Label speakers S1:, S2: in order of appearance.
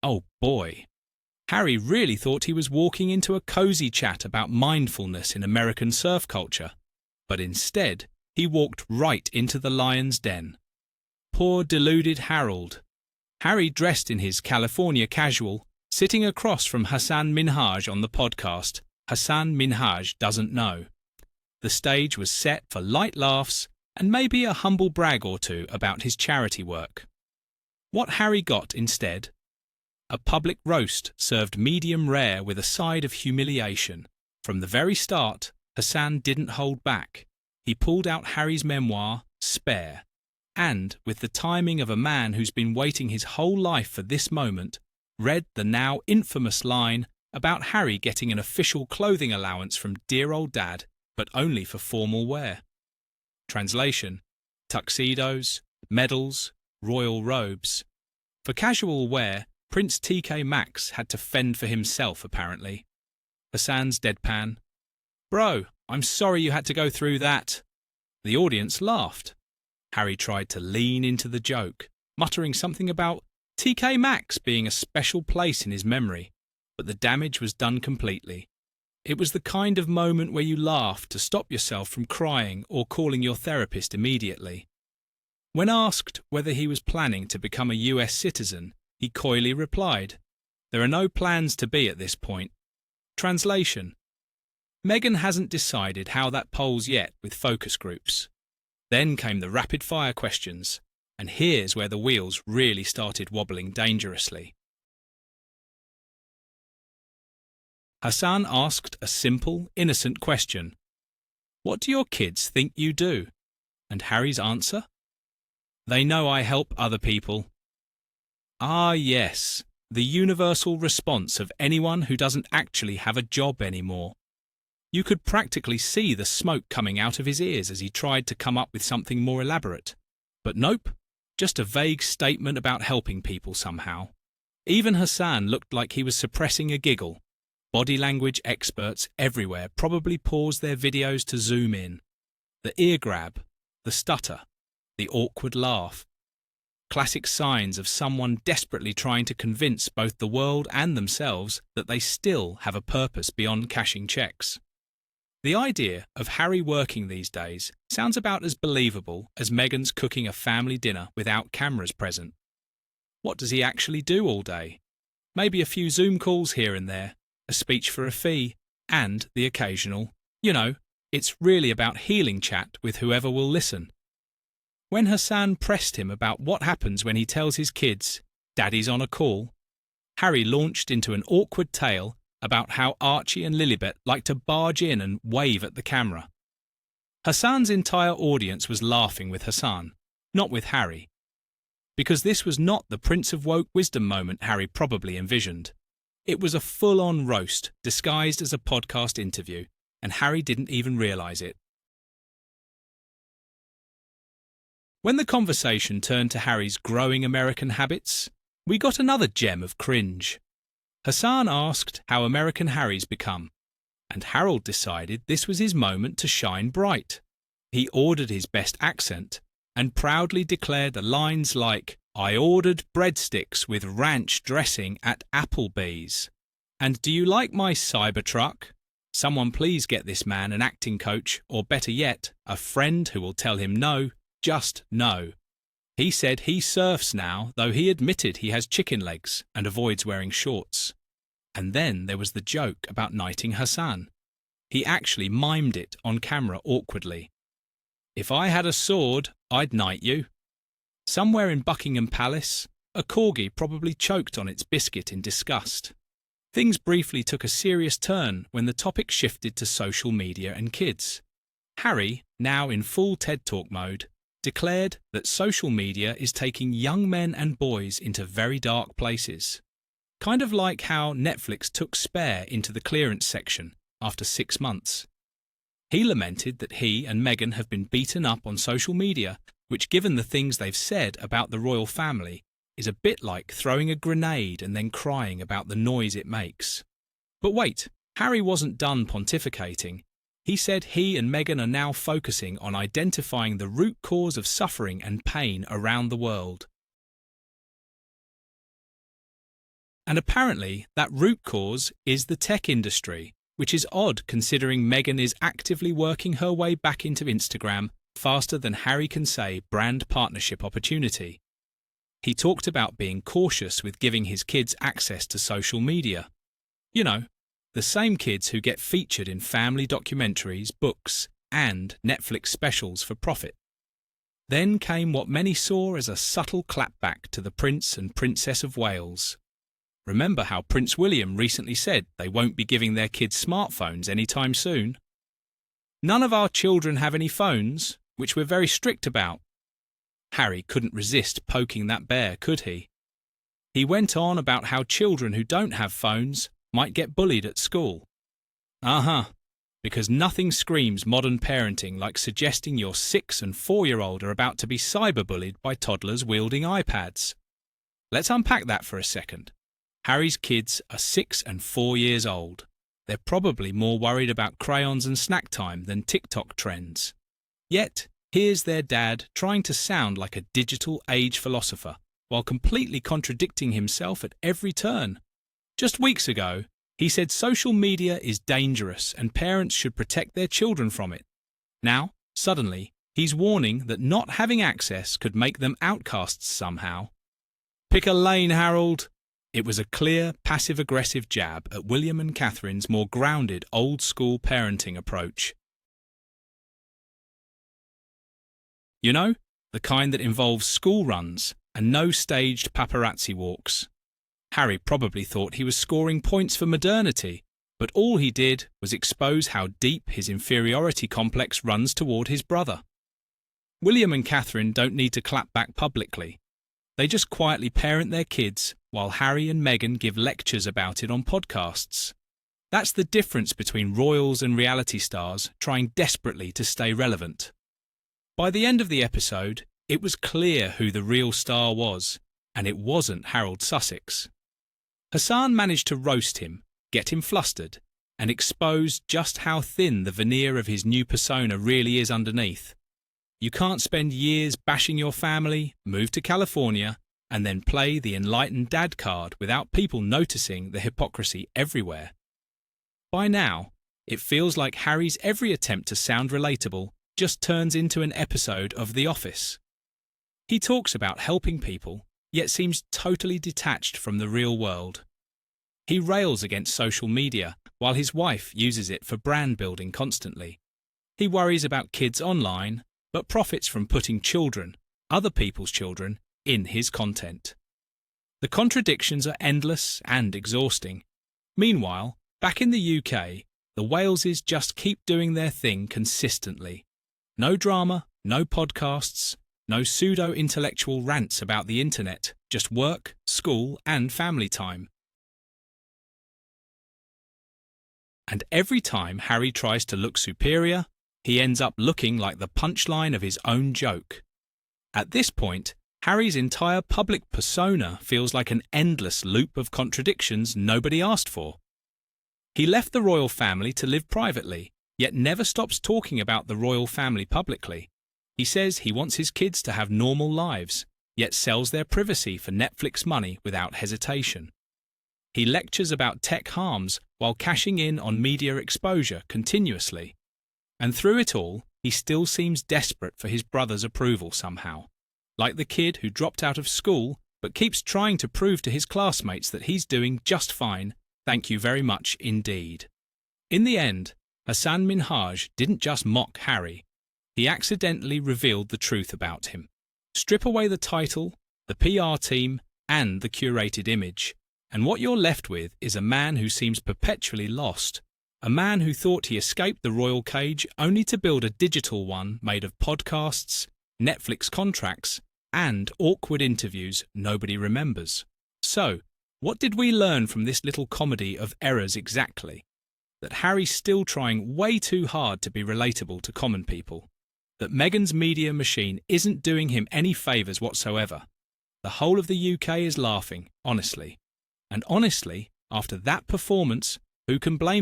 S1: Oh boy. Harry really thought he was walking into a cozy chat about mindfulness in American surf culture, but instead he walked right into the lion's den. Poor deluded Harold. Harry, dressed in his California casual, sitting across from Hassan Minhaj on the podcast Hassan Minhaj Doesn't Know. The stage was set for light laughs and maybe a humble brag or two about his charity work. What Harry got instead? A public roast served medium rare with a side of humiliation. From the very start, Hassan didn't hold back. He pulled out Harry's memoir, Spare, and, with the timing of a man who's been waiting his whole life for this moment, read the now infamous line about Harry getting an official clothing allowance from dear old dad, but only for formal wear. Translation: tuxedos, medals, royal robes. For casual wear, Prince TK Maxx had to fend for himself, apparently. Hassan's deadpan: "Bro, I'm sorry you had to go through that." The audience laughed. Harry tried to lean into the joke, muttering something about TK Maxx being a special place in his memory, but the damage was done completely. It was the kind of moment where you laugh to stop yourself from crying or calling your therapist immediately. When asked whether he was planning to become a US citizen, he coyly replied, "There are no plans to be at this point." Translation: Meghan hasn't decided how that polls yet with focus groups. Then came the rapid-fire questions, and here's where the wheels really started wobbling dangerously. Hassan asked a simple, innocent question. "What do your kids think you do?" And Harry's answer? "They know I help other people." Ah, yes, the universal response of anyone who doesn't actually have a job anymore. You could practically see the smoke coming out of his ears as he tried to come up with something more elaborate. But nope, just a vague statement about helping people somehow. Even Hassan looked like he was suppressing a giggle. Body language experts everywhere probably paused their videos to zoom in. The ear grab, the stutter, the awkward laugh. Classic signs of someone desperately trying to convince both the world and themselves that they still have a purpose beyond cashing checks. The idea of Harry working these days sounds about as believable as Meghan's cooking a family dinner without cameras present. What does he actually do all day? Maybe a few Zoom calls here and there, a speech for a fee, and the occasional, it's really about healing chat with whoever will listen. When Hassan pressed him about what happens when he tells his kids, "Daddy's on a call," Harry launched into an awkward tale about how Archie and Lilibet like to barge in and wave at the camera. Hassan's entire audience was laughing with Hassan, not with Harry. Because this was not the Prince of Woke Wisdom moment Harry probably envisioned. It was a full-on roast disguised as a podcast interview, and Harry didn't even realise it. When the conversation turned to Harry's growing American habits, we got another gem of cringe. Hassan asked how American Harry's become, and Harold decided this was his moment to shine bright. He ordered his best accent and proudly declared the lines like, "I ordered breadsticks with ranch dressing at Applebee's," and "Do you like my Cybertruck? Someone please get this man an acting coach, or better yet, a friend who will tell him no. Just no." He said he surfs now, though he admitted he has chicken legs and avoids wearing shorts. And then there was the joke about knighting Hassan. He actually mimed it on camera awkwardly. "If I had a sword, I'd knight you." Somewhere in Buckingham Palace, a corgi probably choked on its biscuit in disgust. Things briefly took a serious turn when the topic shifted to social media and kids. Harry, now in full TED Talk mode, declared that social media is taking young men and boys into very dark places. Kind of like how Netflix took Spare into the clearance section after 6 months. He lamented that he and Meghan have been beaten up on social media, which, given the things they've said about the royal family, is a bit like throwing a grenade and then crying about the noise it makes. But wait, Harry wasn't done pontificating. He said he and Meghan are now focusing on identifying the root cause of suffering and pain around the world. And apparently that root cause is the tech industry, which is odd considering Meghan is actively working her way back into Instagram faster than Harry can say brand partnership opportunity. He talked about being cautious with giving his kids access to social media. You know, the same kids who get featured in family documentaries, books, and Netflix specials for profit. Then came what many saw as a subtle clapback to the Prince and Princess of Wales. Remember how Prince William recently said they won't be giving their kids smartphones anytime soon? None of our children have any phones, which we're very strict about. Harry couldn't resist poking that bear, could he? He went on about how children who don't have phones might get bullied at school. Because nothing screams modern parenting like suggesting your 6- and 4-year-old are about to be cyberbullied by toddlers wielding iPads. Let's unpack that for a second. Harry's kids are 6 and 4 years old. They're probably more worried about crayons and snack time than TikTok trends. Yet, here's their dad trying to sound like a digital age philosopher, while completely contradicting himself at every turn. Just weeks ago, he said social media is dangerous and parents should protect their children from it. Now, suddenly, he's warning that not having access could make them outcasts somehow. Pick a lane, Harold. It was a clear, passive-aggressive jab at William and Catherine's more grounded, old-school parenting approach. You know, the kind that involves school runs and no staged paparazzi walks. Harry probably thought he was scoring points for modernity, but all he did was expose how deep his inferiority complex runs toward his brother. William and Catherine don't need to clap back publicly. They just quietly parent their kids while Harry and Meghan give lectures about it on podcasts. That's the difference between royals and reality stars trying desperately to stay relevant. By the end of the episode, it was clear who the real star was, and it wasn't Harold Sussex. Hassan managed to roast him, get him flustered, and expose just how thin the veneer of his new persona really is underneath. You can't spend years bashing your family, move to California, and then play the enlightened dad card without people noticing the hypocrisy everywhere. By now, it feels like Harry's every attempt to sound relatable just turns into an episode of The Office. He talks about helping people, yet seems totally detached from the real world. He rails against social media, while his wife uses it for brand building constantly. He worries about kids online, but profits from putting children, other people's children, in his content. The contradictions are endless and exhausting. Meanwhile, back in the UK, the Waleses just keep doing their thing consistently. No drama, no podcasts, no pseudo-intellectual rants about the internet, just work, school, and family time. And every time Harry tries to look superior, he ends up looking like the punchline of his own joke. At this point, Harry's entire public persona feels like an endless loop of contradictions nobody asked for. He left the royal family to live privately, yet never stops talking about the royal family publicly. He says he wants his kids to have normal lives, yet sells their privacy for Netflix money without hesitation. He lectures about tech harms while cashing in on media exposure continuously. And through it all, he still seems desperate for his brother's approval somehow. Like the kid who dropped out of school but keeps trying to prove to his classmates that he's doing just fine, thank you very much indeed. In the end, Hassan Minhaj didn't just mock Harry. He accidentally revealed the truth about him. Strip away the title, the PR team, and the curated image, and what you're left with is a man who seems perpetually lost. A man who thought he escaped the royal cage only to build a digital one made of podcasts, Netflix contracts, and awkward interviews nobody remembers. So, what did we learn from this little comedy of errors exactly? That Harry's still trying way too hard to be relatable to common people. That Meghan's media machine isn't doing him any favours whatsoever. The whole of the UK is laughing, honestly. And honestly, after that performance, who can blame